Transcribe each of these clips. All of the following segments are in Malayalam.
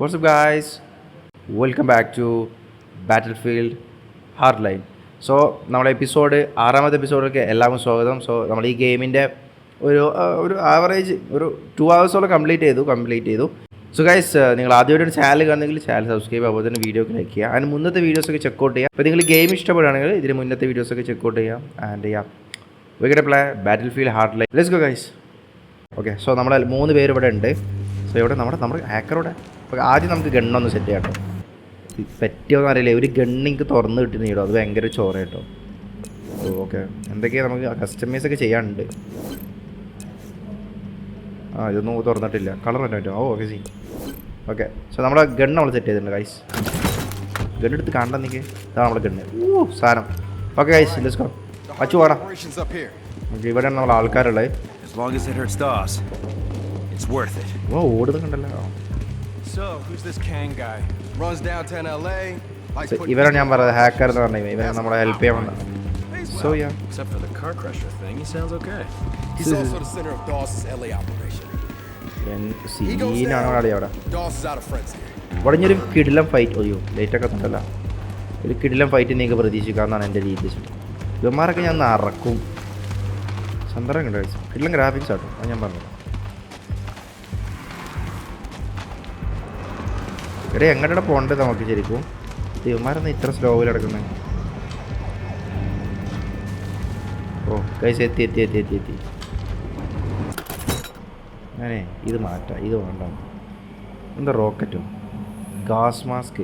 What's up, guys? Welcome back to Battlefield Hardline. So നമ്മുടെ ആറാമത്തെ എപ്പിസോഡിലേക്ക് എല്ലാവർക്കും സ്വാഗതം. സോ നമ്മൾ ഈ ഗെയിമിൻ്റെ ഒരു ആവറേജ് ഒരു 2 hours കംപ്ലീറ്റ് ചെയ്തു. സോ ഗൈസ്, നിങ്ങൾ ആദ്യമായിട്ട് ചാനൽ കാണുന്നെങ്കിൽ ചാനൽ സബ്സ്ക്രൈബ് അതുപോലെ തന്നെ വീഡിയോക്ക് ലൈക്ക് ചെയ്യുക. അതിന് മുന്നത്തെ വീഡിയോസൊക്കെ ചെക്കൗട്ട് ചെയ്യുക. അപ്പോൾ നിങ്ങൾ ഗെയിം ഇഷ്ടപ്പെടുകയാണെങ്കിൽ ഇതിന് മുന്നത്തെ വീഡിയോസൊക്കെ ചെക്കൗട്ട് ചെയ്യാം. And we get play Battlefield Hardline. Let's go guys. Okay, so നമ്മൾ 3 പേര് ഇവിടെ ഉണ്ട്. സോ ഇവിടെ നമ്മുടെ ഹാക്കറോടെ. അപ്പോൾ ആദ്യം നമുക്ക് ഗണ്ണൊന്ന് സെറ്റ് ചെയ്യാം കേട്ടോ. പറ്റിയോന്ന് അറിയില്ല, ഒരു ഗണ്ണിക്ക് തുറന്ന് കിട്ടുന്ന കേട്ടോ, അത് ഭയങ്കര ചോറ കേട്ടോ. ഓക്കെ, എന്തൊക്കെയാണ് നമുക്ക് കസ്റ്റമൈസൊക്കെ ചെയ്യാനുണ്ട്. ഇതൊന്നും തുറന്നിട്ടില്ല, കളർ തന്നെ പറ്റും. Okay see. ഓക്കെ, സോ നമ്മുടെ ഗണ്ണ് നമ്മൾ സെറ്റ് ചെയ്തിട്ടുണ്ട് ഗൈസ്. ഗണ്ണെടുത്ത് കാണാൻ നിൽക്കേ, ഇതാണ് നമ്മുടെ ഗണ്ണ്. സാധനം. Okay guys, let's go. Achu പോടാ. ഓക്കെ, ഇവിടെയാണ് നമ്മൾ ആൾക്കാരുള്ളത്. ഓടുന്നുണ്ടല്ലോ. ഇവരാണ് ഞാൻ പറഞ്ഞത് ഹാക്കർ എന്ന് പറഞ്ഞത്. ഇവരെ നമ്മളെ ഹെൽപ്പ് ചെയ്യാൻ വന്നത്. സോ സീനാണ് അവിടെ. ഇവിടെ ഇനിയൊരു കിടിലം ഫൈറ്റ്. അയ്യോ ലേറ്റൊക്കെ തന്നല്ല. ഒരു കിടിലം ഫൈറ്റ് നിങ്ങൾക്ക് പ്രതീക്ഷിക്കാമെന്നാണ് എൻ്റെ രീതി. ഇവന്മാരൊക്കെ ഞാൻ അറക്കും. സന്തരം കണ്ടു. കിടിലം ഗ്രാഫിക്സ് ആട്ടോ, അത് ഞാൻ പറഞ്ഞത്. ഇവിടെ എങ്ങനെയാണ് പോകേണ്ടത് നമുക്ക് ശരിക്കും. ഇവന്മാരൊന്നും ഇത്ര സ്ലോവിൽ കിടക്കുന്നത്. ഓ ഗൈസ്, എത്തി. അങ്ങനെ ഇത് മാറ്റാം, ഇത് വേണ്ട. എന്താ റോക്കറ്റോ, gas mask,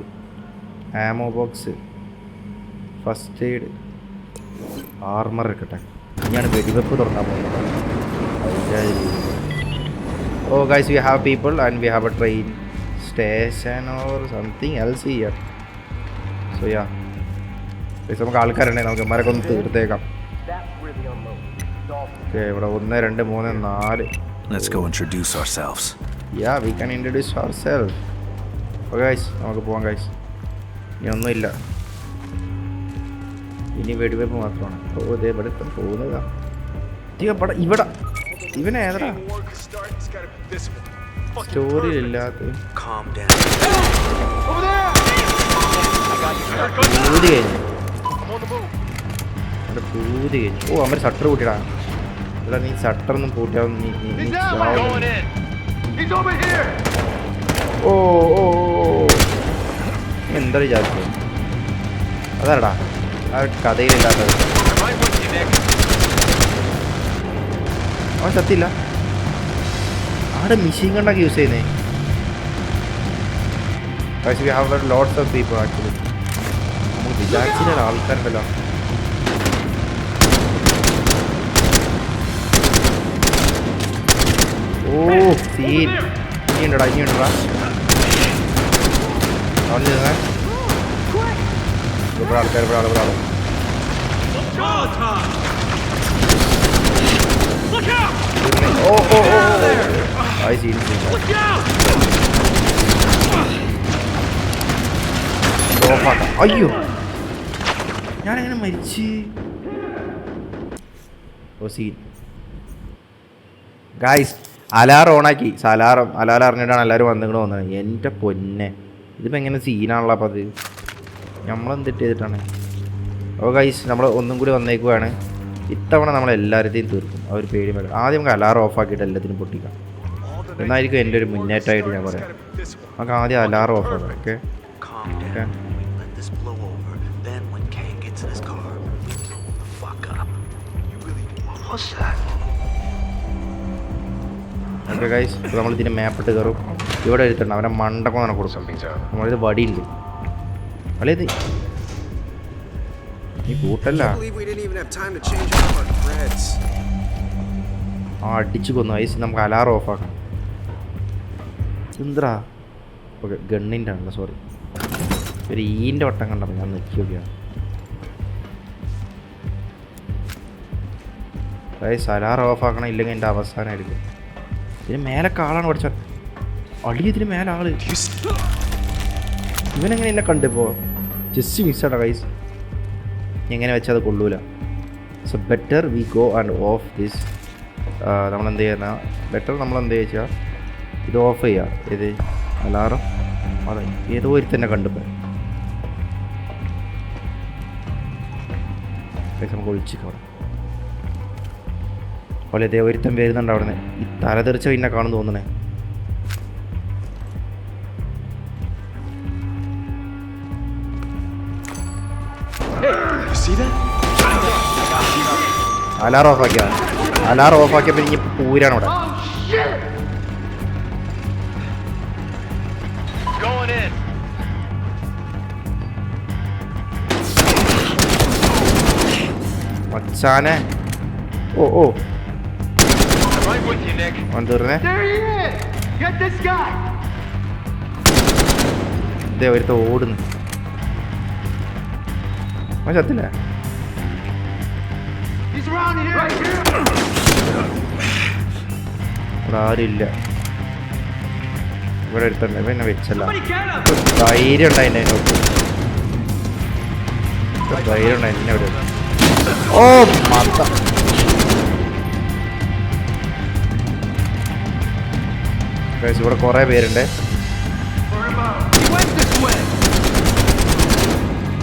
ammo box, first aid, armour എടുക്കട്ടെ. ഞാൻ വെടിവെപ്പ് തുറക്കാൻ പോകുന്നത്. Oh guys, we have people and we have a train station or something else here. So നമുക്ക് ആൾക്കാരുണ്ടെങ്കിൽ നമുക്ക് ഇമാരൊക്കെ ഒന്ന് തീർത്തേക്കാം. ഓക്കെ, ഇവിടെ 1 2 3 4. Let's go introduce ourselves. Yeah, we can introduce ourselves. Okay guys, നമുക്ക് പോവാം guys. ഇനി ഒന്നുമില്ല, ഇനി വെടിവെപ്പ് മാത്രമാണ്. ഇതേ ഇവിടെ പോകുന്നതാ. ഇവിടെ ഇവനേതാ സ്റ്റോറി ഇല്ലാത്ത പൂതി കഴിഞ്ഞു. ഓ അമ്മ ഷട്ടർ കൂട്ടിടാ. ഇവിടെ നീ ഷട്ടറൊന്നും പൂട്ടിയാവും. ഓ എന്താ വിചാരിച്ചു? അതാടാ ആ കഥയിലില്ലാത്തത്. അവൻ സത്തില്ല. ആടെ മെഷീൻ ഗണ്ണൊക്കെ യൂസ് ചെയ്യുന്നേ. പക്ഷേ we have lots of people actually. നമുക്ക് വിചാരിച്ചില്ല ആൾക്കാരുണ്ടല്ലോ. ഓ സീൻ. ഇനിയുണ്ടടാ. അവൻ ചെയ്യുന്നേ ഇവിടെ ആൾക്കാർ. അയ്യോ, ഞാനെങ്ങനെ മരിച്ച്. ഓ സീൻ ഗായ്സ്. അലാറം ഓണാക്കി. അലാറം അറിഞ്ഞിട്ടാണ് എല്ലാവരും വന്നിങ്ങോട്ട് വന്നത്. എൻ്റെ പൊന്നെ, ഇതിപ്പോൾ എങ്ങനെ സീനാണല്ലോ. അപ്പോൾ അത് നമ്മളെന്തിട്ട് ചെയ്തിട്ടാണ്. ഓ ഗൈസ്, നമ്മൾ ഒന്നും കൂടി വന്നേക്കുവാണ്. ഇത്തവണ നമ്മളെല്ലാവരുടെയും തീർക്കും. അവർ പേടി വേണം. ആദ്യം നമുക്ക് അലാറം ഓഫാക്കിയിട്ട് എല്ലാത്തിനും പൊട്ടിക്കാം. എന്നായിരിക്കും എൻ്റെ ഒരു മുന്നേറ്റമായിട്ട് ഞാൻ പറയാം. നമുക്ക് ആദ്യം അലാറം ഓഫാക്കാം. ഓക്കെ ഓക്കെ ഗൈസ്, ഇപ്പോൾ നമ്മളിതിൻ്റെ മാപ്പിട്ട് കയറും. ഇവിടെ എഴുത്തണം. അവനെ മണ്ടക്കം തന്നെ കൊടുക്കും. നമ്മളിത് വടിയുണ്ട്. അല്ലേത് ഈ കൂട്ടല്ല. അടിച്ചു കൊന്നു ഐസ്. നമുക്ക് അലാറം ഓഫാക്കാം. എന്താ ഓക്കെ, ഗണ്ണിൻ്റെ ആണല്ലോ, സോറി. ഒരു ഈൻ്റെ വട്ടം കണ്ടപ്പോൾ ഞാൻ നിൽക്കി നോക്കിയാണ്. ഐസ് അലാറം ഓഫാക്കണം, ഇല്ലെങ്കിൽ എൻ്റെ അവസാനമായിരിക്കും. ഇതിന് മേലൊക്കെ ആളാണ് പഠിച്ചത്. അടി ഇതിന് മേലെ ആള്. ഇവനെങ്ങനെ എന്നെ കണ്ടിപ്പോൾ ജസ്റ്റ് മിസ്സാടാ ഗൈസ്. എങ്ങനെ വെച്ചാൽ അത് കൊള്ളൂല. So better we go and of this. നമ്മളെന്ത് ചെയ്യുന്ന ബെറ്റർ നമ്മളെന്ത് ചോദിച്ചാൽ ഇത് ഓഫ് ചെയ്യുക. ഇത് അലാറം അതെ ഏതോ ഒരു തന്നെ കണ്ടുപോയി. നമുക്ക് ഒഴിച്ചിക്കവിടെ പോലെ ഇതേ ഒരുത്തം വരുന്നുണ്ട് അവിടെ നിന്ന്. ഈ തലതെറിച്ച പിന്നെ കാണും തോന്നണേ. അലാറം ഓഫാക്കിയപ്പോൾ ഇനി പൂരാണ് അവിടെ. മച്ചാനെ ഓ തീർന്നേ. ഇതേ ഒരുത്ത ഓടുന്നു. ചത്തില്ല. ഇവിടെ ആരുമില്ല. ഇവിടെ എടുത്തുണ്ട്. പിന്നെ വെച്ചല്ല. ധൈര്യം ഉണ്ടായിൻ്റെ അതിനോട്ട്. ധൈര്യം ഉണ്ടായി എന്നെ ഇവിടെ. ഓ മത്ത. ഇവിടെ കുറേ പേരുണ്ട്.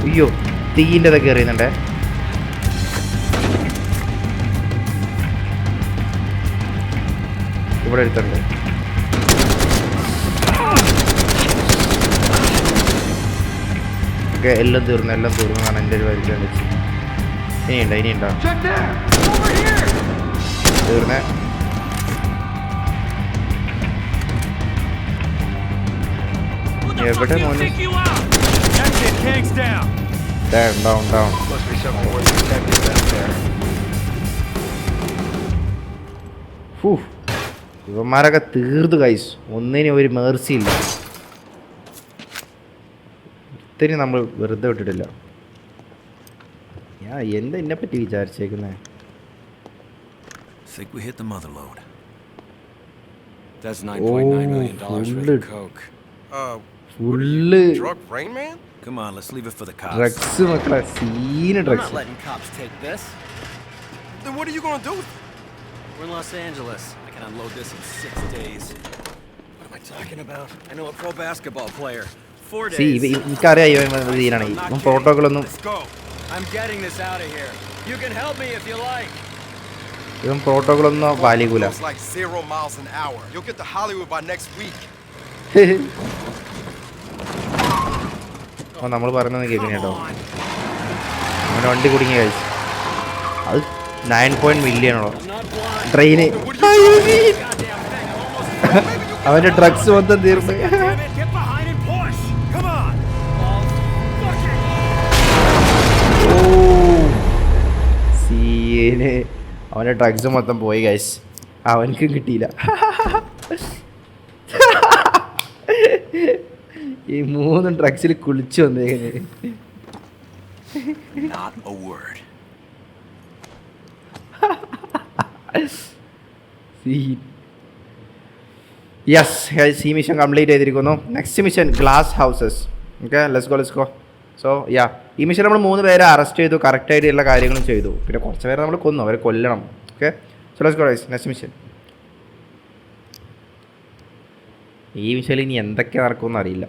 അയ്യോ തീൻ്റെ ഇതൊക്കെ എറിയുന്നുണ്ടേ. ഇവിടെ എടുത്തുണ്ട്. ഓക്കെ എല്ലാം തീർന്നു എന്നാണ് എൻ്റെ ഒരു പരിചയം വെച്ച്. ഇനിയുണ്ടോ തീർന്നേ. എവിടെ മോനെ ഡൗൺ ഇവന്മാരൊക്കെ തീർന്നു കൈസ്. ഒന്നിനും ഒരു മേർസി ഇല്ല. ഇത്തിരി നമ്മൾ വെറുതെ വിട്ടിട്ടില്ല. ഞാൻ എന്താ എന്നെ പറ്റി വിചാരിച്ചേക്കുന്നേ? Think we hit the mother load. That's $9.9 million worth of coke. Full Drug Rain Man? Come on, let's leave it for the cops. Drugs മക്കളെ. Scene I'm not drugs. letting cops take this. Then what are you gonna do? We're in Los Angeles. I can unload this in 6 days. What am I talking about? I know a pro basketball player. 4 days. എനിക്കറിയാം ഇവൻ സീനാണ്. ഇവൻ പ്രോട്ടോകളൊന്നും Let's go. I'm getting this out of here. You can help me if you like. ഇവൻ പ്രോട്ടോകളൊന്നും പാലിക്കൂല. It's like 0 miles an hour. You'll get to Hollywood by next week. അപ്പോൾ നമ്മൾ പറയുന്നത് കേൾക്കണ കേട്ടോ. അങ്ങനെ വണ്ടി കുടുങ്ങി കഴിച്ചു. അത് 9 മില്യണോ ട്രെയിന്. അവൻ്റെ ഡ്രഗ്സ് മൊത്തം തീർന്ന്. സീന് അവൻ്റെ ഡ്രഗ്സ് മൊത്തം പോയി ഗൈസ്. അവനക്കും കിട്ടിയില്ല. ഈ 3 ഡ്രഗ്സിൽ കുളിച്ചു വന്നേക്കുന്നത്. Not a word. യെസ് ഈ മിഷൻ കംപ്ലീറ്റ് ചെയ്തിരിക്കുന്നു. Next mission glass houses. Okay let's go. So ഈ മിഷൻ നമ്മൾ 3 പേരെ അറസ്റ്റ് ചെയ്തു. കറക്റ്റായിട്ടുള്ള കാര്യങ്ങളും ചെയ്തു. പിന്നെ കുറച്ച് പേരെ നമ്മൾ കൊന്നു. അവരെ കൊല്ലണം. Okay so let's go guys. Next mission. ഈ മിഷനിൽ ഇനി എന്തൊക്കെ നടക്കുമെന്ന് അറിയില്ല.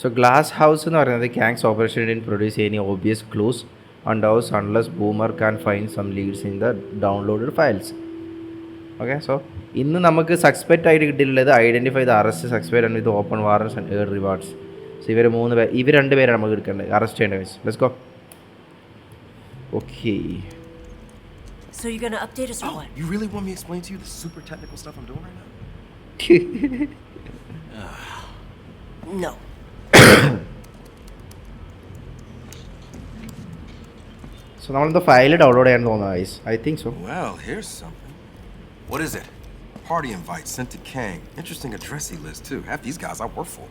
സോ ഗ്ലാസ് ഹൗസ് എന്ന് പറയുന്നത് ക്യാങ്സ് operation in produce any obvious clues on house unless boomer can find some leads in the downloaded files. Okay, so ഇന്ന് നമുക്ക് സസ്പെക്റ്റ് ആയിട്ട് കിട്ടിയിട്ടുള്ളത് identify the arrest suspect and with open warrants and ഏർഡ് റിവാർഡ്സ്. സോ ഇവർ 3 പേര്, ഇവർ 2 പേരാണ് നമുക്ക് എടുക്കേണ്ടത്, അറസ്റ്റ് ചെയ്യേണ്ട case. Let's go. Okay So you're gonna update us or what? You really want me to explain to you the super technical stuff I'm doing right now? No. So നമ്മളെന്താ ഫയൽ ഡൗൺലോഡ് ചെയ്യാൻ തോന്നുന്നു guys. I think so. Well, here's something. What is it? Party invite sent to Kang. Interesting address he lists too. Half these guys I work for.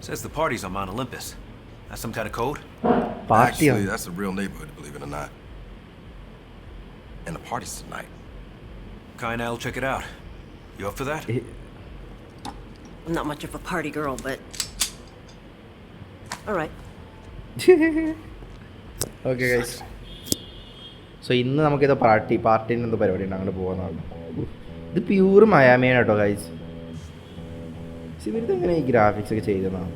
Says the party's on Mount Olympus. That's some kind of code? Party Actually, that's a real neighborhood, believe it or not. And the party's tonight. Kinda, I'll check it out. You up for that? I'm not much of a party girl, but all right. Okay guys. So ഇന്ന് നമുക്കിത് പാർട്ടീൻ്റെ എന്തോ പരിപാടി ഉണ്ട്. അങ്ങോട്ട് പോകുന്നതാണ്. ഇത് പ്യൂർ മയാമിയാണ് കേട്ടോ ഗൈസ്. ഇവരുടെ എങ്ങനെ ഈ ഗ്രാഫിക്സ് ഒക്കെ ചെയ്തതാണ്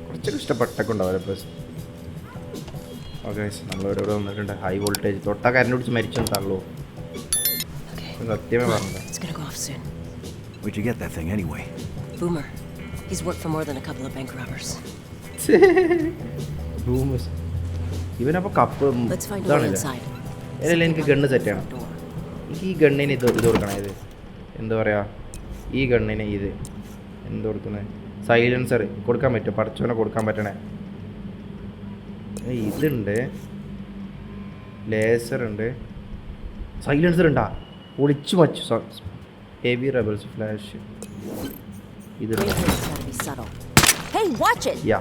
കുറച്ചൊക്കെ ഇഷ്ടപ്പെട്ടൊക്കെ ഉണ്ടാവും പ്ലസ്. ഓക്കെ നമ്മളിവിടെ ഇവിടെ വന്നിട്ടുണ്ട്. ഹൈ വോൾട്ടേജ് തൊട്ടാ കരണ്ട് പിടിച്ച് മരിച്ചൊന്നും തള്ളൂ. സത്യമേ പറഞ്ഞത്. It's gonna go off soon. Where'd you get that thing anyway? Boomer. He's worked for more than a couple of bank robbers. ഇവനപ്പോൾ കപ്പ് Let's find a way ഇതാണില്ല. inside. ഏതല്ല എനിക്ക് ഗണ്ണ് സെറ്റ് ചെയ്യണം. Door. എനിക്ക് ഈ ഗണ്ണിന് ഇത് കൊടുക്കണം. ഇത് എന്താ പറയുക, ഈ ഗണ്ണിന് ഇത് എന്ത് കൊടുക്കുന്നത്, സൈലൻസർ കൊടുക്കാൻ പറ്റും. പടച്ചോനെ കൊടുക്കാൻ പറ്റണേ. ഇതുണ്ട്, ലേസർ ഉണ്ട്, സൈലൻസർ ഉണ്ടാ, ഒളിച്ചു മച്ചു. ഹെവി റബിൾസ് ഫ്ലാഷ് ഇതുണ്ട്. It's gotta be subtle. Hey, watch it! Yeah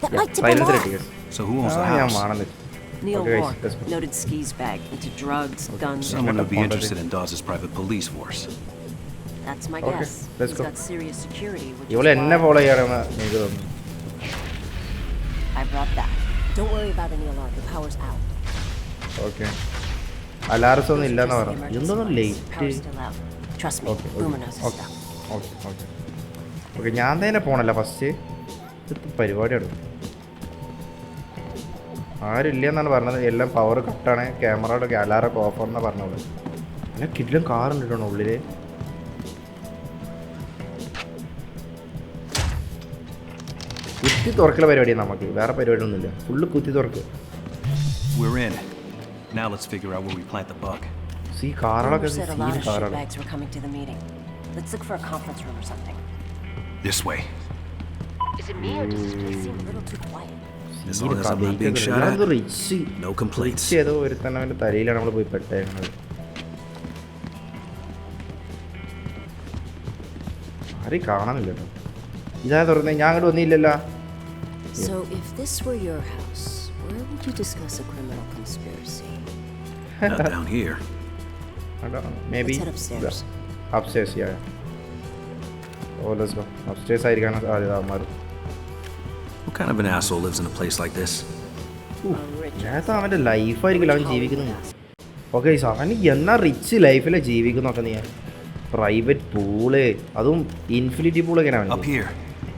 That might tip him silencer off. കിട്ടിയ So who owns the ഞാൻ house? വേണമെന്ന് വെച്ചു. Neil Okay, guys, Rourke, let's go. loaded skis bag into drugs, guns. Someone who'd be Wonderful. interested in Dawes' private police force. That's my Okay, guess. let's He's go. got serious security, which ഇവളെ is എന്നെ why ഫോളോ ചെയ്യാറാണ് എനിക്ക് തോന്നുന്നു. I brought that. Don't worry about any alarm. The power's out. Okay alarms ഒന്നും Those are ഇല്ലെന്ന് just the പറഞ്ഞു. emergency എന്തൊന്നും lights. Late. Power's still out. Trust me, okay Boomer knows his okay stuff. Okay okay okay ഞാൻ തന്നെ പോണല്ലോ ഫസ്റ്റ്. ഇത് പരിപാടിയാണ്. ആരുമില്ല എന്നാണ് പറഞ്ഞത്. എല്ലാം പവർ കട്ടാണ്. ക്യാമറയുടെ അലാറൊക്കെ ഓഫാണെന്നാണ് പറഞ്ഞത്. പിന്നെ കിഡിലും കാറുണ്ട് കേട്ടോ ഉള്ളിൽ. കുത്തി തുറക്കല പരിപാടിയാണ് നമുക്ക്. വേറെ പരിപാടിയൊന്നുമില്ല. ഫുള്ള് കുത്തി തുറക്ക്. We're in. Now let's figure out where we plant the bug. ഈ കാറുകളൊക്കെ Boomer said a scene lot of കാറുകൾ. shitbags were coming to the meeting. Let's look for a conference room or something. This way. Is it me or does this place seem a little too quiet? As long as I'm not being shot at, rich no complaints. Rich ഏതോ ഒരു തന്നെ അവൻ്റെ തലയിലാണ് നമ്മൾ പോയി പെട്ടേക്കുന്നത്. ആരെയും കാണാനില്ല കേട്ടോ. ഇതാ തുറന്നേ. ഞാൻ അങ്ങോട്ട് വന്നില്ലല്ലോ. So if this were your house, where would you discuss a criminal conspiracy? Not down here. Maybe Let's head upstairs. upstairs, yeah. Oh, let's go. Upstairs ആയിരിക്കാണ് സാധ്യത. അവന്മാർ What kind of an asshole lives in a place like this? A rich നേരത്തെ അവൻ്റെ ലൈഫായിരിക്കില്ല അവൻ ജീവിക്കുന്നത്. ഓക്കെ അവന് എന്നാ റിച്ച് ലൈഫിലെ ജീവിക്കുന്നൊക്കെ നീ. പ്രൈവറ്റ് പൂള്, അതും ഇൻഫിനിറ്റി പൂൾ എങ്ങനെ Up അവൻ here.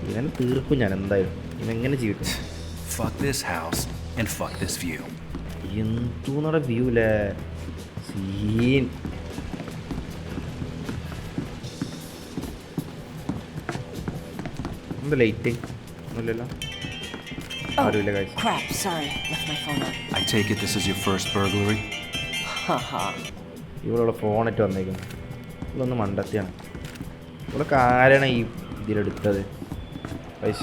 ഇവനെ തീർക്കും ഞാൻ എന്തായാലും. ഇവനെങ്ങനെ ജീവിക്കും. Fuck this house and fuck this view. എന്തൂന്നടെ വ്യൂ അല്ലേ സീൻ. എന്താ ലൈറ്റ് ഒന്നുമില്ലല്ലോ. ആരുമില്ല കാഴ്ച. crap, sorry. Left my phone on. I take it this is your first burglary? Haha. ഇവളുടെ ഫോണിട്ട് വന്നേക്കുന്നു. ഇവളൊന്ന് മണ്ടത്തിയാണ്. ഇവളൊക്കെ ആരാണ് ഈ ഇതിലെടുത്തത്? പൈസ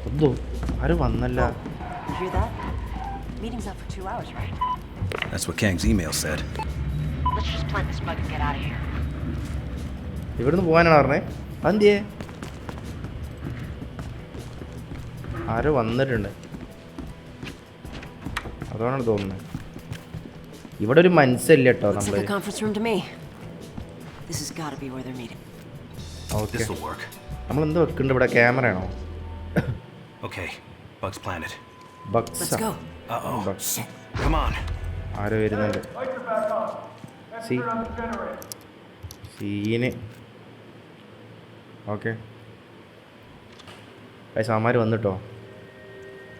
എന്തോ ആരും വന്നല്ല. You hear that? Meeting's up for 2 hours, right? That's what Kang's email said. Let's just plant this bug and get out of here. ഇവിടുന്ന് പോകാനാണ് പറഞ്ഞത്. അതെന്തിയേ? ആരോ വന്നിട്ടുണ്ട് അതാണ് തോന്നുന്നത്. ഇവിടെ ഒരു മനസ്സില്ല കേട്ടോ. Looks നമ്മൾ like a conference room to me. This has got to be where they're meeting. Okay This'll work. നമ്മളെന്ത് വെക്കുന്നുണ്ട് ഇവിടെ? ക്യാമറ ആണോ? Okay, bug's planted. Baksa. Let's go. Uh-oh. ബക്സ്. Come on. ആരോ വരുന്നുണ്ട്. സീന്. ഓക്കെ സാമാര് വന്നിട്ടോ.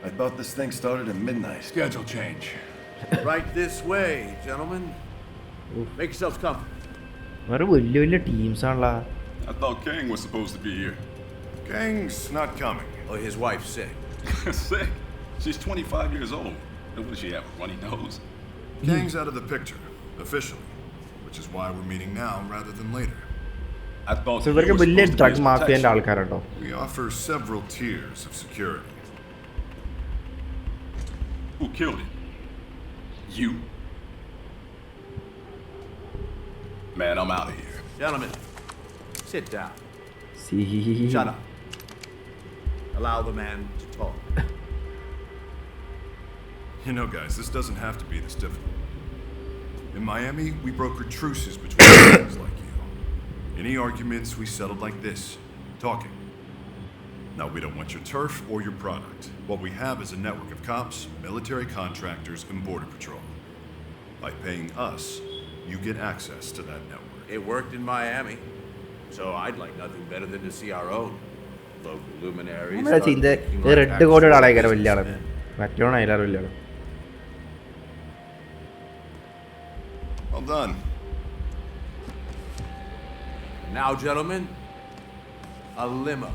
I thought this thing started at midnight. Schedule change. Right this way, gentlemen. Make yourselves comfortable. വേറെ വലിയ വലിയ ടീംസാണല്ലോ. I thought Kang was supposed to be here. Kang's not coming. Oh, his wife's sick. Sick? She's 25 years old. And what does she have, a runny nose? Kang's out of the picture, officially, which is why we're meeting now rather than later. I thought So you ഇവർക്ക് were വലിയ supposed to be drug his മാഫിയൻ്റെ protection. ആൾക്കാരുണ്ടോ? We offer several tiers of security. Who killed him? You? Man, I'm out of here. Gentlemen, sit down. Scene. Shut up. Allow the man to talk. You know, guys, this doesn't have to be this difficult. In Miami, we brokered truces between gangs like you. Any arguments we settled like this, talking. Now, we don't want your turf or your product. What we have is a network of cops, military contractors, and border patrol. By paying us, you get access to that network. It worked in Miami. So I'd like nothing better than to see our own local luminaries. നമ്മളെ start ചിന്ത looking ഇത് like റെഡ് കോഡ് actual ആളായിക്കാരം വലിയ ആള് businessmen. മറ്റോണം അതിലാറ് വലിയ ആള്. Well done. Now, gentlemen, a limo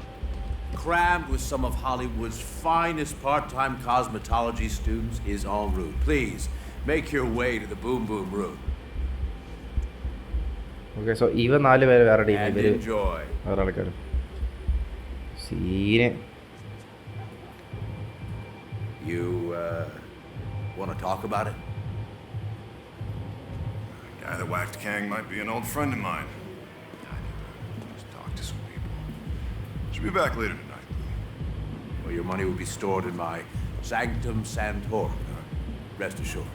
crammed with some of Hollywood's finest part-time cosmetology students is en route. Please, make your way to the Boom Boom Room okay so ഇവ 4 പേര് വേറെ ടീം and ഇവര് enjoy. വേറെ ആൾക്കാർ scene. You, want to talk about it? The guy that whacked Kang might be an old friend of mine. I need to just talk to some people. Should be back later tonight. Well, your money will be stored in my Sanctum Sanctorum. Rest assured.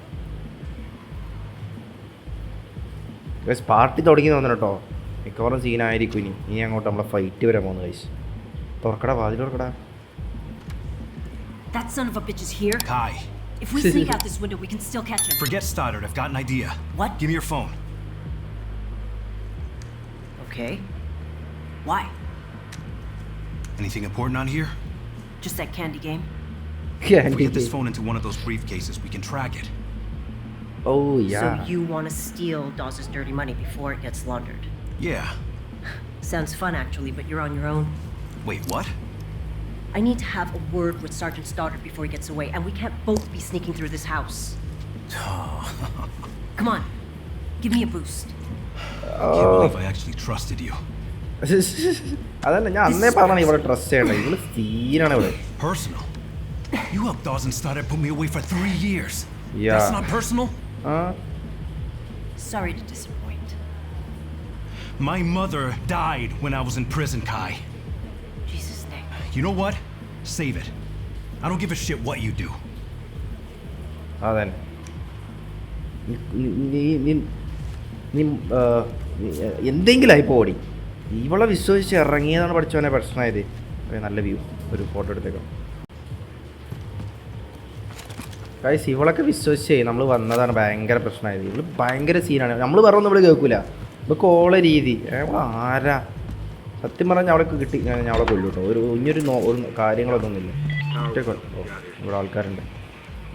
Guys party തുടങ്ങി തോന്നണം കേട്ടോ. മിക്കവാറും സീനായിരിക്കും ഇനി അങ്ങോട്ട് നമ്മളെ ഫൈറ്റ് വരാൻ പോകുന്നു ഗൈസ്. തുറക്കടാ വാതിൽ തുറക്കടാ. That son of a bitch is here. Kai, If we sneak out this window, we can still catch him. forget Stoddard. I've got an idea. What? Give me your phone. Okay. Why? Anything important on here? Just that candy game? If we get this phone into one of those briefcases, we can track it. Oh yeah. So you want to steal Dawes' dirty money before it gets laundered? Yeah. Sounds fun, actually, but you're on your own. Wait, what? I need to have a word with Sergeant Stoddard before he gets away, and we can't both be sneaking through this house. Come on, give me a boost. I can't believe I actually trusted you. അതല്ല ഞാൻ അന്നേ പറഞ്ഞാണ് ഇവിടെ ട്രസ്റ്റ് ചെയ്യണ്ടത്. ഇവള് സീനാണ് ഇവിടെ. Personal? You helped Dawes and Stoddard put me away for 3 years. Yeah. That's not personal? Sorry to disappoint. My mother died when I was in prison, Kai. Jesus' name. You know what? Save it. I don't give a shit what you do. അതന്നെ നീ എന്തെങ്കിലും ആയി പോടി. ഇവളെ വിശ്വസിച്ച് ഇറങ്ങിയതാണ് പഠിച്ചവനെ പ്രശ്നമായത്. നല്ല വ്യൂ. ഒരു ഫോട്ടോ എടുത്തേക്കാം ഗൈസ്. ഇവളൊക്കെ വിശ്വസിച്ചേ നമ്മൾ വന്നതാണ് ഭയങ്കര പ്രശ്നമായത്. ഇവള് ഭയങ്കര സീനാണ്. നമ്മൾ പറഞ്ഞൊന്നും ഇവിടെ കേൾക്കൂല. ഇവൾക്ക് ഓളെ രീതി ആരാ സത്യം പറഞ്ഞാൽ അവളൊക്കെ കിട്ടി ഞാൻ അവളെ കൊല്ലു കേട്ടോ. ഇനിയൊരു കാര്യങ്ങളൊന്നും ഇല്ല. ഇവിടെ ആൾക്കാരുണ്ട്.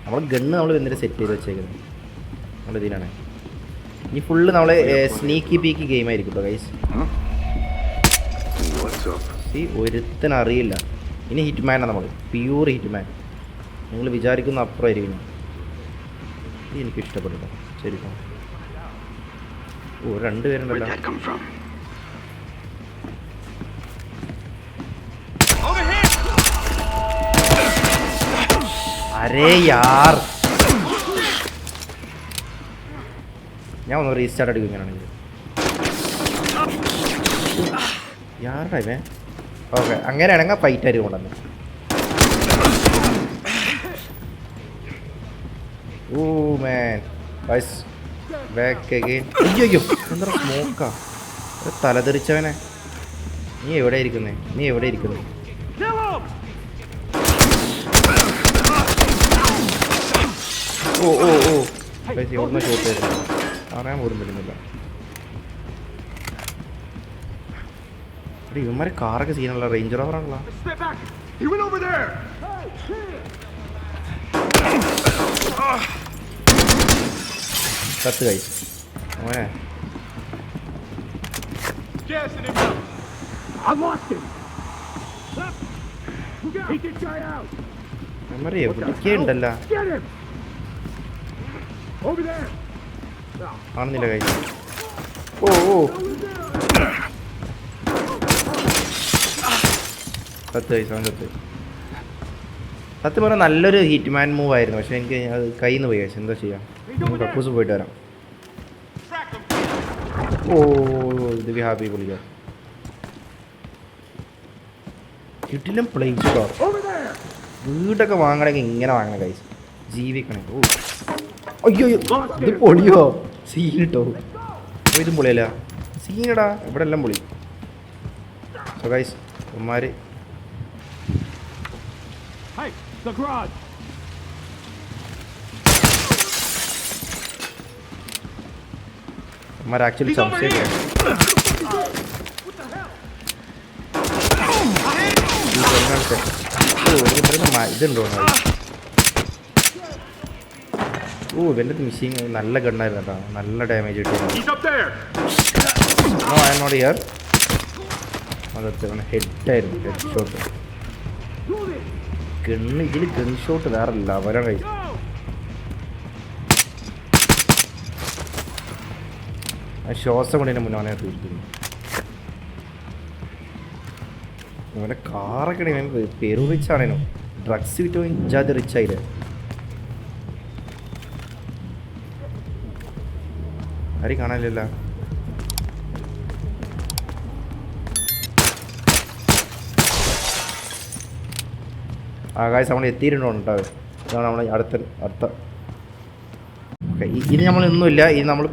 നമ്മളെ ഗണ്ണ് നമ്മൾ എന്തിനാ സെറ്റ് ചെയ്ത് വെച്ചേക്കുന്നത് നമ്മൾ ഇതിനാണ്. ഇനി ഫുള്ള് നമ്മളെ സ്നീക്കി പീക്കി ഗെയിം ആയിരിക്കും കേട്ടോ ഗൈസ്. ഒരുത്തനറിയില്ല. ഇനി ഹിറ്റ്മാനാണ് നമ്മൾ. Pure Hitman. നിങ്ങൾ വിചാരിക്കുന്ന അപ്പുറമായിരിക്കും. ഇത് എനിക്ക് ഇഷ്ടപ്പെട്ടു ശരിക്കും. ഓ 2 പേരുണ്ടല്ലോ. അരേ യാർ ഞാൻ ഒന്ന് റീസ്റ്റാർട്ട് അടിക്കും ഇങ്ങനെയാണെങ്കിൽ. യാരുടെ ഇവൻ. ഓക്കെ അങ്ങനെയാണെങ്കിൽ ഫൈറ്റ് ആയിരിക്കും കൊണ്ടുവന്ന്. ഓ മാൻ ഗൈസ് ബാക്ക് അഗൈൻ. അയ്യോ എന്താ സ്മോക്കാ തലതെറിച്ചവനെ. നീ എവിടെ ഇരിക്കുന്നേ? ഓ ഓ ഓ ഗൈസ് എവിടുന്ന് ഷോട്ട് തരുന്നു അറിയാൻ പോലും പറ്റുന്നില്ല. ഇവന്മാരെ കാറൊക്കെ സീനുള്ള റേഞ്ചർ ഓവറാണല്ലോ. കത്ത് ഗൈസ് മോനെ. ഇവന്മാരെ എവിടേക്കേ ഉണ്ടല്ലോ. കാണുന്നില്ല ഗൈസ്. ഓ ഓ കത്ത് ഗൈസ് അവൻ കത്ത്. സത്യം പറഞ്ഞാൽ നല്ലൊരു ഹിറ്റ്മാൻ മൂവ് ആയിരുന്നു. പക്ഷെ എനിക്ക് അത് കയ്യിൽ നിന്ന് പോയി ഗൈസ്. എന്താ ചെയ്യാം. കക്കൂസ് പോയിട്ട് വരാം. ഓ ഇത് വി ഹാപ്പി പൊളിക്കാം. കിട്ടിലും പ്ലേസ് വീടൊക്കെ വാങ്ങണമെങ്കിൽ ഇങ്ങനെ വാങ്ങണം ഗൈസ്. ജീവിക്കണേ. ഓ അയ്യോ ഇത് പൊളിയോ സീൻ ഇട്ടോ. ഇതും പൊളിയല്ല സീനടാ. ഇവിടെ എല്ലാം പൊളി. സോ ഗൈസ് ഉമ്മാര് ഉമ്മാർ ആക്ച്വലി സംശയം ഇതുണ്ടോ? ഓ ഇവൻ്റെ മിഷീൻ നല്ല ഗണ്ണായിരുന്നു കേട്ടോ, നല്ല ഡാമേജ് കിട്ടിയത്. No I am not here. അതൊക്കെ ഹെഡായിരുന്നു, ഹെഡ് ഷോട്ട്. ഇതിൽ ഗൺ ഷോട്ട് വേറെ ലെവലാണ് കഴിച്ചു. ആ ശ്വാസം കൊണ്ട് തന്നെ മുന്നേ അവനെ തീർത്തിരുന്നു. അവൻ്റെ കാറൊക്കെ പെരു റിച്ച് ആണേനോ, ഡ്രഗ്സ് വിറ്റോ ഇജാതി റിച്ച് ആയില്ലേ. ആരും കാണാനില്ല. ഗായ്സ് നമ്മൾ എത്തിയിട്ടുണ്ടോ കേട്ടോ. ഇതാണ് നമ്മൾ അടുത്ത ഓക്കെ. ഇനി നമ്മളൊന്നുമില്ല, ഇനി നമ്മൾ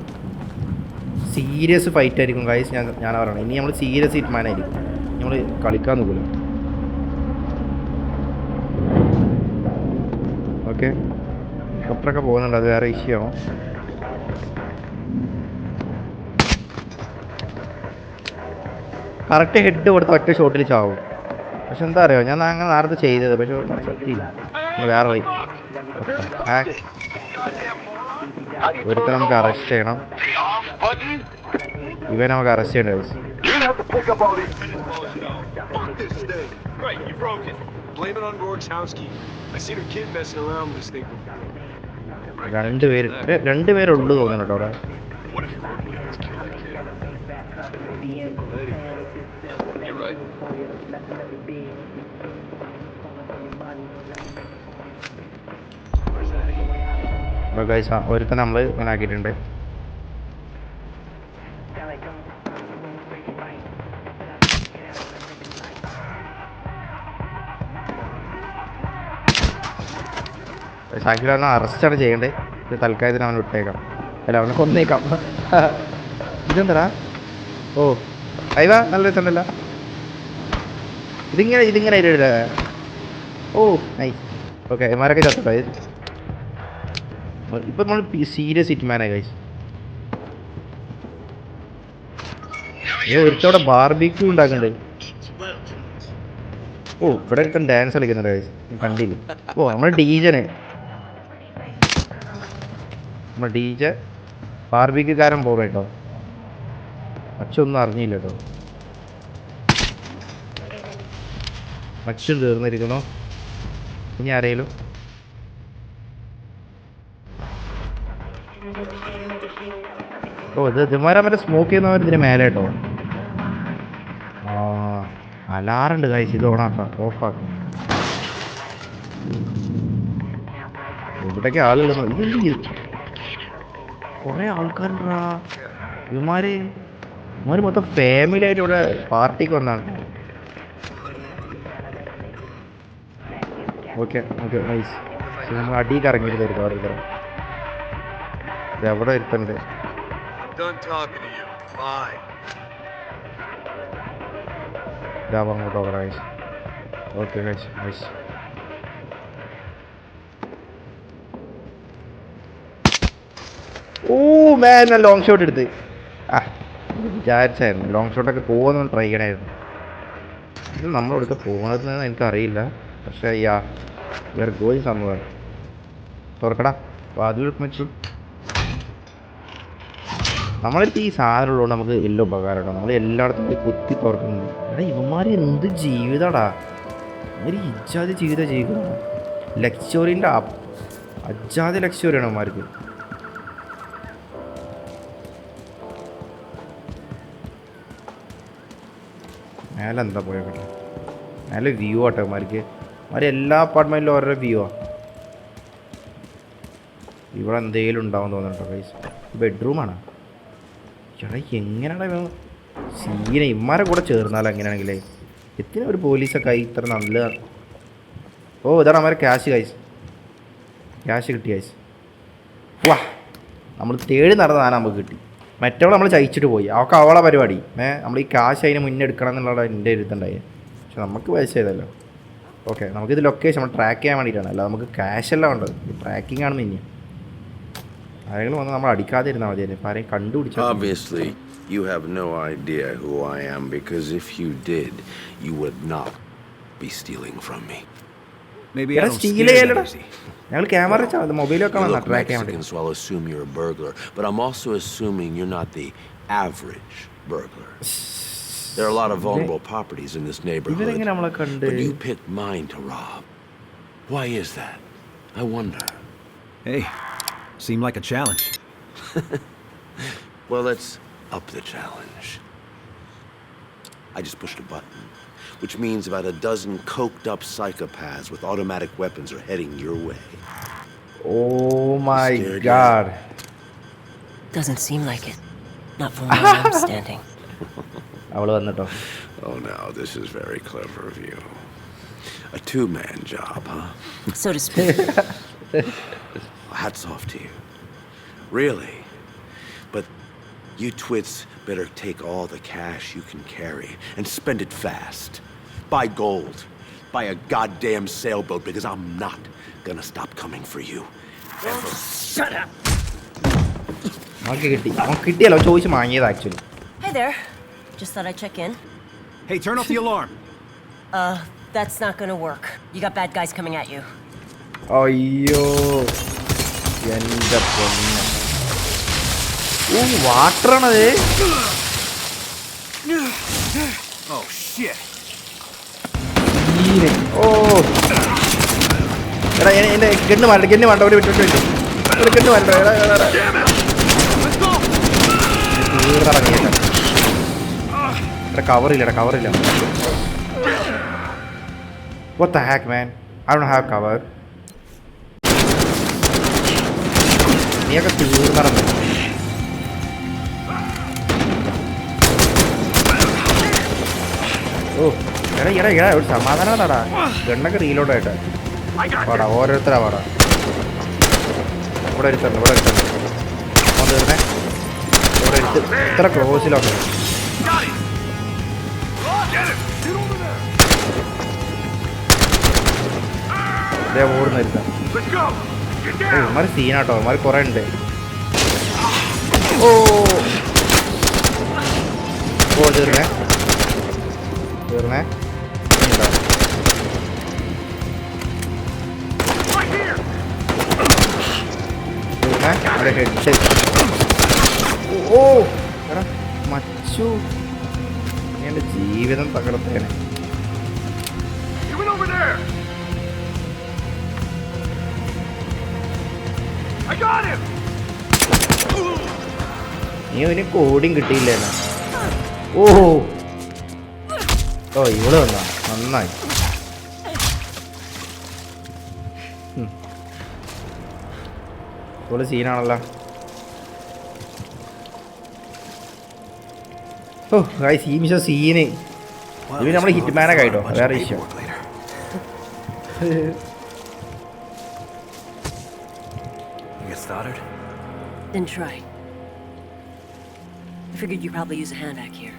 സീരിയസ് ഫൈറ്റ് ആയിരിക്കും ഗായ്സ്. ഞാൻ പറയണം, ഇനി നമ്മൾ സീരിയസ് ഹിറ്റ്മാൻ ആയിരിക്കും. നമ്മൾ കളിക്കാൻ നോക്കില്ല. ഓക്കെ, ഹെലികോപ്റ്ററൊക്കെ പോകുന്നുണ്ട്, അത് വേറെ ഇഷ്യൂ ആവും. കറക്റ്റ് ഹെഡ് കൊടുത്ത് ഒറ്റ ഷോട്ടിൽ ചാവും. പക്ഷെ എന്താ അറിയോ, ഞാൻ അങ്ങനെ നേരത്തെ ചെയ്തത്, പക്ഷെ സത്യമില്ല. വേറെ വഴി ഒരുത്തരം നമുക്ക് അറസ്റ്റ് ചെയ്യണം. ഇവൻ നമുക്ക് അറസ്റ്റ് ചെയ്യേണ്ട ആവശ്യം. രണ്ടുപേരുള്ളു തോന്നുന്നു കേട്ടോ അവിടെ. ഒരുത്തൻ നമ്മൾ ഇങ്ങനെ ആക്കിയിട്ടുണ്ട്. ഷാക്കിൽ അവനെ അറസ്റ്റാണ് ചെയ്യേണ്ടത്. ഇത് തൽക്കാലത്തിന് അവനെ വിട്ടേക്കാം, അല്ല അവനെ കൊന്നേക്കാം. ഇതെന്താ? ഓ അയവാ, നല്ല രസമുണ്ടല്ലോ. ഇതിങ്ങനെ ഇല്ല. ഓ നൈസ്. ഓക്കെ, ഇമാരൊക്കെ ചത്തോ? ഇപ്പം നമ്മൾ സീരിയസ് ഹിറ്റ്മാനായി ഗൈസ്. ഒരുത്തോടെ ബാർബിക്യൂ ഉണ്ടാക്കണ്ടേ. ഓ ഇവിടെ ഒരുത്തൻ ഡാൻസ് കളിക്കുന്നുണ്ട് ഗൈസ്, കണ്ടില്ല. ഓ നമ്മുടെ ഡീജെ ബാർബിക്യൂക്കാരൻ പോകും കേട്ടോ. അച്ഛൊന്നും അറിഞ്ഞില്ല കേട്ടോ. അച്ഛൻ തീർന്നിരിക്കണോ? ഇനി ആരെങ്കിലും? ഓ ഇതുമാരെ മറ്റേ സ്മോക്ക് ചെയ്യുന്നവർ ഇതിന് മേലെ കേട്ടോ. അലാറുണ്ട് കഴിച്ച്, ഇത് ഓണാക്കാം, ഓഫാക്കാം. ഇവിടേക്ക് ആളുകൾ കുറേ ആൾക്കാരുണ്ടാ. ഇവന്മാര് മൊത്തം ഫാമിലി ആയിട്ട് ഇവിടെ പാർട്ടിക്ക് വന്നാണ്. Okay okay nice. നമ്മൾ അടിയൊക്കെ ഇറങ്ങിയിട്ട് തരും ഓരോരുത്തരം. എവിടെ ഇരുത്തണ്ട്? അങ്ങോട്ടോ guys. Okay guys nice. Oh man, ഞാൻ ലോങ് ഷോട്ട് എടുത്ത്. വിചാരിച്ചായിരുന്നു ലോങ് ഷോട്ടൊക്കെ പോകുന്ന ട്രൈ ചെയ്യണമായിരുന്നു. ഇത് നമ്മളെടുത്ത് പോകുന്നതെന്ന് എനിക്കറിയില്ല, പക്ഷേ വി ആർ ഗോയിങ് സംവെയർ. തുറക്കടാ വാതിൽ വെച്ചു. നമ്മളടുത്ത് ഈ സാധനം ഉള്ളതുകൊണ്ട് നമുക്ക് എല്ലാം ഉപകാരമാണ്. നമ്മൾ എല്ലായിടത്തും പോയി കുത്തി തുറക്കുന്നുണ്ട്. എടാ ഇവന്മാർ എന്ത് ജീവിതമാടാ, ഒരു ഇജാതി ജീവിതം ജീവിക്കണം. ലക്ഷ്വറിൻ്റെ അജാതി ലക്ഷ്വറിയാണ് അവന്മാർക്ക്. മേലെ എന്താ പോയോട്ടെ, മേലെ വ്യൂ ആട്ടെ അവന്മാർക്ക്. അവന്മാർ എല്ലാ അപ്പാർട്ട്മെൻറ്റിലും ഓരോ വ്യൂ ആണ്. ഇവിടെ എന്തെങ്കിലും ഉണ്ടാവും തോന്നുന്നുണ്ടോ ഗൈസ്? ബെഡ്റൂമാണ്. ചേട്ടാ എങ്ങനെയാണ് സീന ഇമ്മാരെ കൂടെ ചേർന്നാലും എങ്ങനെയാണെങ്കിലേ എത്തിനാ ഒരു പോലീസൊക്കെ ആയി ഇത്ര നല്ല. ഓ ഇതാണ് അവന്മാരെ ക്യാഷ് ഗൈസ്, ക്യാഷ് കിട്ടി ഗൈസ്. വാ, നമ്മൾ തേടി നടന്നതാണ് നമുക്ക് കിട്ടി. മറ്റവളെ നമ്മൾ ചയിച്ചിട്ട് പോയി, അവൾക്ക് അവളെ പരിപാടി. നമ്മൾ ഈ ക്യാഷ് അതിന് മുന്നേ എടുക്കണം എന്നുള്ള എൻ്റെ എഴുത്തുണ്ടായി. പക്ഷെ നമുക്ക് പൈസ ചെയ്തല്ലോ. ഓക്കെ, നമുക്കിത് ലൊക്കേഷൻ നമ്മൾ ട്രാക്ക് ചെയ്യാൻ വേണ്ടിയിട്ടാണ്, അല്ല നമുക്ക് ക്യാഷ് എല്ലാം ഉണ്ടത്. ട്രാക്കിംഗ് ആണ് മെയിൻ. ആരെങ്കിലും വന്ന് നമ്മൾ അടിക്കാതെ ഇരുന്നാൽ മതിയല്ലേ, ഇപ്പം ആരെയും കണ്ടുപിടിച്ചാൽ. Obviously, you have no idea who I am, because if you did, you would not. be stealing from me. Maybe I എടാ don't steel steal that ചെയ്യലടാ. easy. ഞങ്ങൾ ക്യാമറ വെച്ചാൽ മൊബൈൽ You വെക്കണം look ട്രാക്ക് ചെയ്യാൻ വേണ്ടി. Mexican, so I'll assume you're a burglar, but I'm also assuming you're not the average burglar. There are a lot of vulnerable properties in this neighborhood, ഇവരെങ്ങനെ നമ്മളെ കണ്ട്? but you picked mine to rob. Why is that? I wonder. Hey, seemed like a challenge. Well, let's up the challenge. I just pushed a button, which means about a dozen coked-up psychopaths with automatic weapons are heading your way. Oh my Scared god. Doesn't seem like it. Not from where I'm standing. അവള് വന്നിട്ടോ. Oh, now this is very clever of you. A two-man job, huh? So to speak. Hats off to you. Really. But you twits better take all the cash you can carry and spend it fast. Buy gold. Buy a goddamn sailboat because I'm not gonna stop coming for you. Ever. Shut up! അവൾക്ക് കിട്ടി. അവൻ കിട്ടിയല്ലോ ചോദിച്ച് വാങ്ങിയത് actually. Hey there. Just thought I'd check in. Hey, turn off the alarm. That's not gonna work. You got bad guys coming at you. അയ്യോ എൻ്റെ പൊന്നെ. വാട്ടറാണത്. Oh shit. ഓ എടാ എൻ്റെ ഗണ്ണ് വേണ്ട ഒരു വിട്ടു ഒരു ഗണ്ണ് വേണ്ട. കവറില്ല കവറില്ല. What the heck, man? I don't have cover. നീയൊക്കെ തീർന്നടന്നു. ഓ എടാ ഒരു സമാധാനം നടാ. ഗണ്ണൊക്കെ റീലോഡ് ആയിട്ട് പാടാ ഓരോരുത്തരാ പാടാ. ഇവിടെ എടുത്തന്നെ തീർന്നേ. ഇവിടെ എടുത്ത് ഇത്ര ക്രോസിലൊക്കെ ഇതേ ഓടുന്ന എടുത്താ. ഇവന്മാർ സീനാട്ടോ. ഇവന്മാർ കുറേ ഉണ്ട്. ഓ തീർന്നേ. അവിടെ ഹെഡ്. ഓ എടാ മച്ചു എൻ്റെ ജീവിതം തകർത്തേനെ. നീ ഒരു കോടിയും കിട്ടിയില്ലേ? ഓ ഇവള് വന്നാ നന്നായി. ഇവള് സീനാണല്ലോ. ഓ ഗൈസ് ഈ മിഷൻ സീന്. ഇവന് നമ്മള് ഹിറ്റ്മാനൊക്കെ ആയിട്ടോ. വേറെ വിഷയം. Get started. Then try. I figured you'd probably use a hand back here.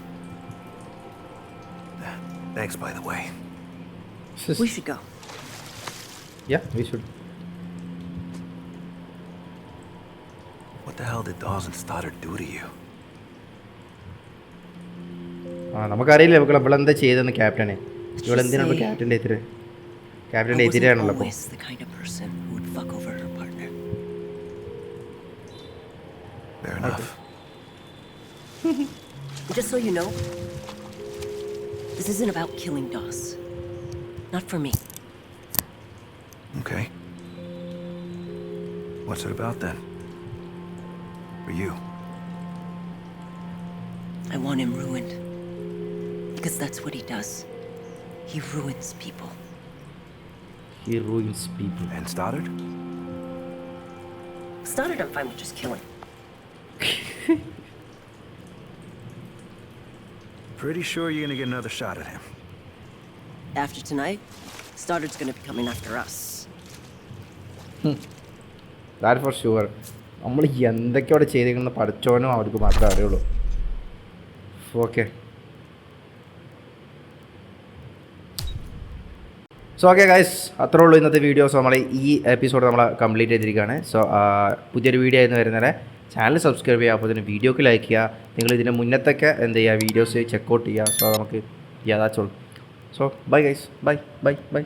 Thanks, by the way. We should go. Yeah, we should. What the hell did Dawes and Stoddard do to you? നമുക്കറിയില്ല ഇവളെന്താ ചെയ്തെന്ന് ക്യാപ്റ്റനെ. ഇവളെന്തിനാണ് ക്യാപ്റ്റൻ്റെ എതിരാണല്ലോ. Always the kind of person who would fuck over her partner. Fair enough. Just so you know, this isn't about killing Dawes. Not for me. Okay. What's it about then? For you? I want him ruined. Because that's what he does. He ruins people. He ruins people. And Stoddard? Stoddard, I'm fine with just killing. Pretty sure you're gonna get another shot at him. After tonight, Stoddard's gonna be coming after us. That for sure. നമ്മൾ എന്തൊക്കെ അവിടെ ചെയ്തിരിക്കുന്ന പഠിച്ചോനും അവർക്ക് മാത്രമേ അറിയുള്ളൂ. ഓക്കെ സോ ഓക്കെ ഗൈസ് അത്രേ ഉള്ളൂ ഇന്നത്തെ വീഡിയോ. സോ നമ്മൾ ഈ എപ്പിസോഡ് നമ്മൾ കംപ്ലീറ്റ് ചെയ്തിരിക്കുകയാണ്. സോ പുതിയൊരു വീഡിയോ ആയിരുന്നു വരുന്നത്. ചാനൽ സബ്സ്ക്രൈബ് ചെയ്യുക. അപ്പോൾ തന്നെ വീഡിയോക്ക് ലൈക്ക് ചെയ്യുക. നിങ്ങൾ ഇതിൻ്റെ മുന്നത്തൊക്കെ എന്ത് ചെയ്യുക വീഡിയോസ് ചെക്കൗട്ട് ചെയ്യുക. സോ നമുക്ക് യാതാച്ചോളൂ. So bye guys, bye bye by.